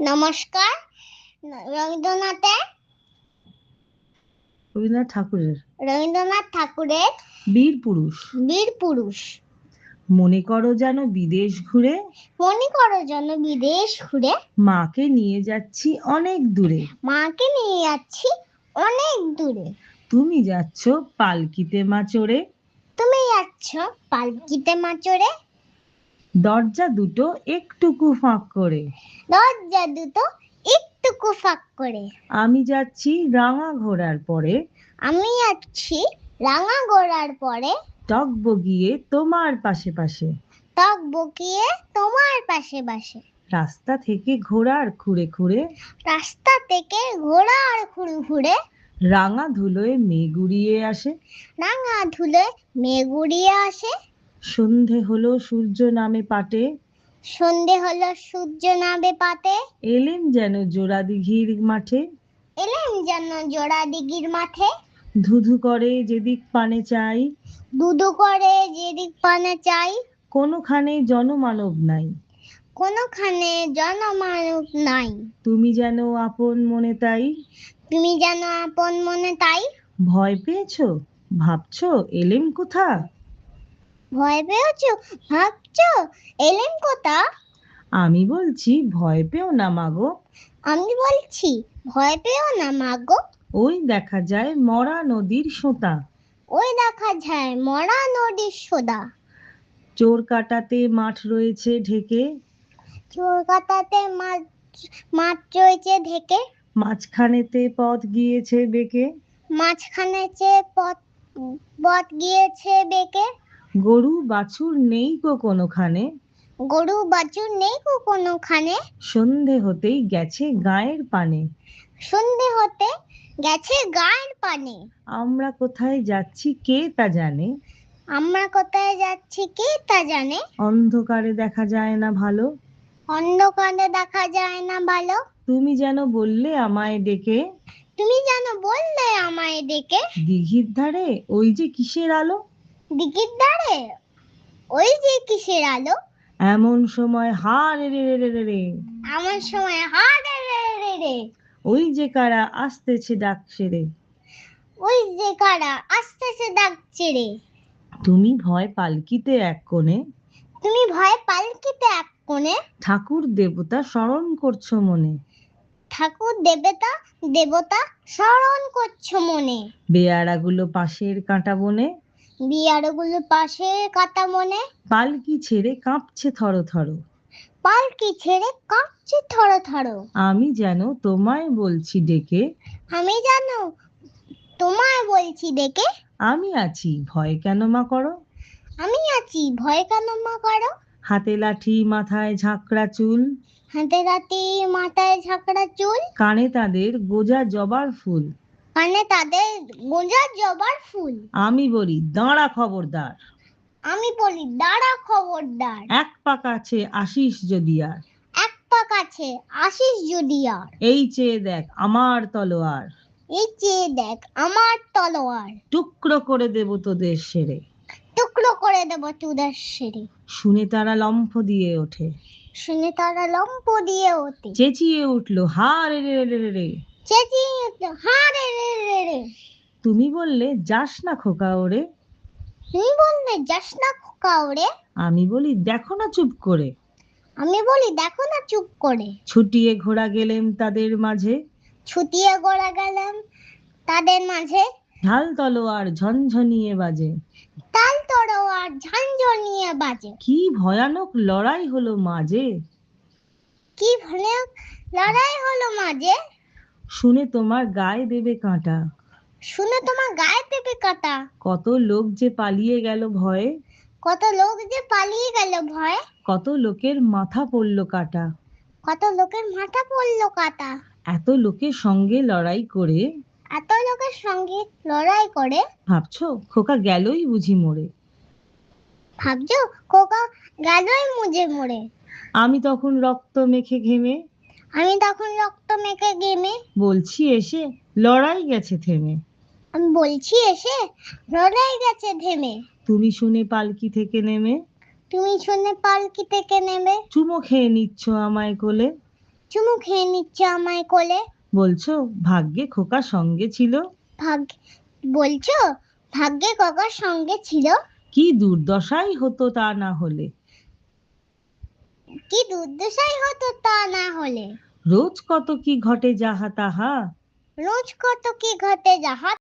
নমস্কার। রবীন্দ্রনাথের রবীন্দ্রনাথ ঠাকুরের বীর পুরুষ। বীর পুরুষ। মনে করো যেন বিদেশ ঘুরে, মনে করো যেন বিদেশ ঘুরে, মাকে নিয়ে যাচ্ছি অনেক দূরে। মাকে নিয়ে যাচ্ছি অনেক দূরে। তুমি যাচ্ছ পালকিতে মা চড়ে, তুমি যাচ্ছ পালকিতে মা চড়ে। দরজা দুটো একটুকু ফাঁক করে, দরজা দুটো একটুকু ফাঁক করে। আমি যাচ্ছি রাঙা ঘোড়ার পরে, আমি যাচ্ছি রাঙা ঘোড়ার পরে, টক বগিয়ে তোমার পাশে পাশে। টক বকিয়ে তোমার পাশে পাশে। রাস্তা থেকে ঘোড়ার খুঁড়ে খুঁড়ে, রাস্তা থেকে ঘোড়ার খুঁড়ে খুঁড়ে, রাঙা ধুলোয় মেঘ উড়িয়ে আসে। রাঙা ধুলোয় মেঘ উড়িয়ে আসে। সন্ধে হলো সূর্য নামে পাটে, সন্ধে হলো সূর্য নামে পাতে। এলেম যেন জোড়া দিঘির মাঠে, এলেম যেন জোড়া দিঘির মাঠে। ধুধু করে যেদিক পানে চাই, দুদু করে যেদিক পানে চাই। কোনোখানে জনমানব নাই, কোনোখানে জনমানব নাই। তুমি যেন আপন মনে তাই। তুমি যেন আপন মনে তাই। ভয় পেয়েছো, ভাবছো এলেম কোথা? ভয় পেয়েছো, ভাবছো এলেম কোথা? আমি বলছি ভয় পেও না মাগো। আমি বলছি ভয় পেও না মাগো। ওই দেখা যায় মরা নদীর সোঁতা, ওই দেখা যায় মরা নদীর সোদা। চোর কাটাতে মাঠ রয়েছে ঢেকে, চোর কাটাতে মাঠ রয়েছে ঢেকে। মাঝখানেতে পথ গিয়েছে বেঁকে, মাঝখানেতে পথ গিয়েছে বেঁকে। গরু বাছুর নেই গো কোনোখানে, গরু বাছুর নেই গো কোনোখানে। সন্ধে হতেই গেছে গায়ের পানে। সন্ধে হতে গেছে গায়ের পানে। আমরা কোথায় যাচ্ছি কে তা জানে, আমরা কোথায় যাচ্ছি কে তা জানে। অন্ধকারে দেখা যায় না ভালো, অন্ধকারে দেখা যায় না ভালো। তুমি যেন বললে আমায় ডেকে, তুমি যেন বললে আমায় ডেকে। দিঘির ধারে ওই যে কিসের আলো, দিঘির ধারে ওই যে কিসের আলো। এমন সময় হা রে রে রে রে রে, এমন সময় হারে রে রে রে, ওই যে কারা আসতেছে ডাক সেরে। ওই যে কারা আসতেছে ডাকছে রে। তুমি ভয় পালকিতে এক কোণে, তুমি ভয় পালকিতে এক কোণে, ঠাকুর দেবতা স্মরণ করছো মনে। ঠাকুর দেবতা স্মরণ করছো মনে। বেয়ারাগুলো পাশের কাঁটা বনে, বিয়ারগুলো পাশে কাটা মনে। পালকি ছেড়ে কাঁপছে থর থর, পালকি ছেড়ে কাঁপছে থর থর। আমি যেন তোমায় বলছি ডেকে, আমি জানো তোমায় বলছি ডেকে। আমি আছি ভয় কেন মা করো। আমি আছি ভয় কেন মা করো। হাতে লাঠি মাথায় ঝাঁকড়া চুল, হাতে রাতি মাথায় ঝাঁকড়া চুল, কানে তাদের গোজা জবার ফুল। কানে তাদের গোঁজা জবার ফুল। আমি বলি দাঁড়া খবরদার, আমি বলি দাঁড়া খবরদার। এক পাক আছে আসিস যদি আর, এক পাক আছে আসিস যদি আর। এই চেয়ে দেখ আমার তলোয়ার, এই চেয়ে দেখ আমার তলোয়ার। টুকরো করে দেব তোদের সেরে। টুকরো করে দেব তোদের সেরে। শুনে তারা লম্ফ দিয়ে ওঠে, শুনে তারা লম্প দিয়ে ওঠে। চেঁচিয়ে উঠলো হা রে রে রে রে রে। চেঁচিয়ে উঠলো হা রে রে রে রে। তুমি বললে যাস না খোকা ওরে, তুমি বললে যাস না খোকা ওরে। আমি বলি দেখো না চুপ করে। আমি বলি দেখো না চুপ করে। ছুটিয়ে ঘোড়া গেলেম তাদের মাঝে, ছুটিয়ে গোড়া গেলাম তাদের মাঝে। ঢাল তলোয়ার ঝনঝনিয়ে বাজে, তাল তরোয়ার ঝনঝনিয়ে বাজে। কি ভয়ানক লড়াই হলো মাঝে, কি ভয়ানক লড়াই হলো মাঝে। শুনে তোমার গায়ে দেবে কাঁটা, শুনে তোমার গায়ে দেবে কাঁটা। কত লোক যে পালিয়ে গেল ভয়ে, কত লোক যে পালিয়ে গেল ভয়ে। কত লোকের মাথা পড়লো কাটা, কত লোকের মাথা পড়লো কাটা। এত লোকের সঙ্গে লড়াই করে, এত লোকের সঙ্গে লড়াই করে, ভাবছো খোকা গেলই বুঝি মরে। ভাবছো খোকা গেলই মুজে মরে। আমি তখন রক্ত মেখে ঘেমে, আমি তখন রক্ত মেখে গেমে, বলছি এসে লড়াই গেছে থেমে। আমি বলছি এসে লড়াই গেছে থেমে। তুমি শুনে পালকি থেকে নেমে, তুমি শুনে পালকি থেকে নেমে, চুমো খেয়ে নিচ্ছ আমায় কোলে, চুমু খেয়ে নিচ্ছে আমায় কোলে। বলছো ভাগ্যে খোকা সঙ্গে ছিল। বলছো ভাগ্যে কাকার সঙ্গে ছিল। কি দুর্দশাই হতো তা না হলে। কি দুর্দশাই হতো তা না হলে। রোজ কত কি ঘটে যাহা তাহা। রোজ কত কি ঘটে যাহা